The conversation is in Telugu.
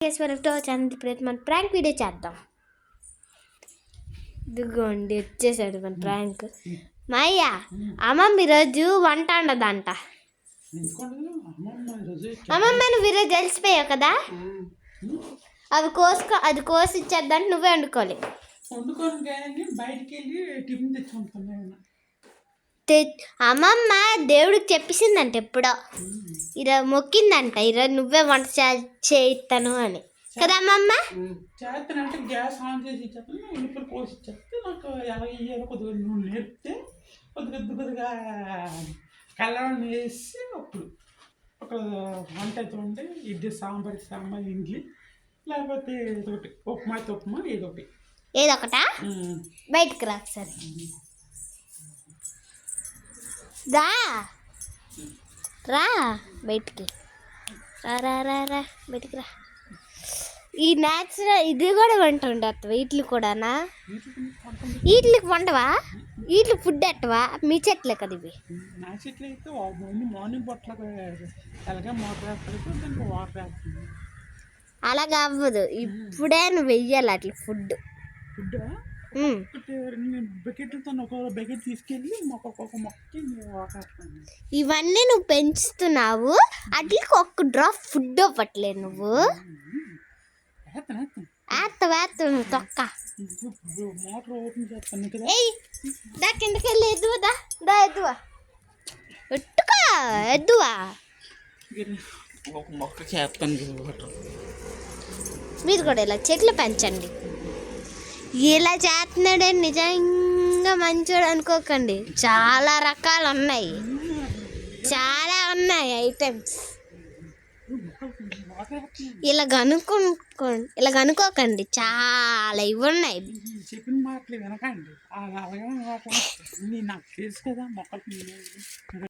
మన ప్రాంక్ వీడియో చేద్దాం. ఇదిగోండి వచ్చేసాడు మన ప్రాంక్. మాయ్య అమ్మమ్మ ఈరోజు వంట ఉండదంట. అమ్మమ్మ నువ్వు ఈరోజు తెలిసిపోయావు కదా, అది కోసి ఇచ్చేద్దంటే నువ్వే వండుకోవాలి. అమ్మమ్మ దేవుడికి చెప్పేసిందంట ఎప్పుడో, ఈరోజు మొక్కిందంట ఈరోజు నువ్వే వంట చేయిస్తాను అని కదా అమ్మమ్మ. చేస్తానంటే గ్యాస్ ఆన్ చేసి ఇచ్చేస్తాను, ఉల్లిపాయలు కోసి ఇచ్చేస్తే నాకు ఎలా ఇయ్యాలో కొద్దిగా నువ్వు నేర్పితే కొద్దిగా కలర్ వేసి అప్పుడు ఒక వంట అయితే ఉంటే ఇడ్లీ సాంబార్ ఇడ్లీ, లేకపోతే ఏదొకటి ఉప్మా ఏదొకటా. బయటకు రా సరే, రా బయటికి రా బయటికి రా. ఈ న్యాచురల్ ఇది కూడా వంట ఉండవు. వీటికి కూడానా? వీటికి వండవా? వీటికి ఫుడ్ ఎట్టవా? మీ చెట్లే కదా ఇవి. నా చెట్లు అయితే మార్నింగ్ పొట్లకు ఎలాగే వాటర్ వేస్తుంది. అలాగా అవ్వదు, ఇప్పుడే నువ్వు వెయ్యాలి అట్లా ఫుడ్. బకెట్లతో ఒక బకెట్ తీసుకెళ్ళి ఒక్కొక్క మొక్కకి వాటర్. ఇవన్నీ నువ్వు పెంచుతున్నావు, అట్లకి ఒక్క డ్రాప్ ఫుడ్ అవ్వట్లేదు నువ్వు. వేస్తావు నువ్వు తొక్క. మోటార్ ఓపెన్ చేస్తాను కదా. దా కిందకి వెళ్ళి ఎద్దువా, దా ఎద్దువా, ఎట్టుకో ఎద్దువా. ఒక మొక్కకి వేస్తాను. మీరు కూడా ఇలా చెట్లు పెంచండి. ఇలా చేస్తున్నాడే నిజంగా మంచోడు అనుకోకండి, చాలా రకాలు ఉన్నాయి, చాలా ఉన్నాయి ఐటమ్స్. ఇలా కనుక్కోకండి, చాలా ఇవి ఉన్నాయి. చెప్పిన మాటలు వినకండి, నాకు తెలుసు కదా మొక్కలు.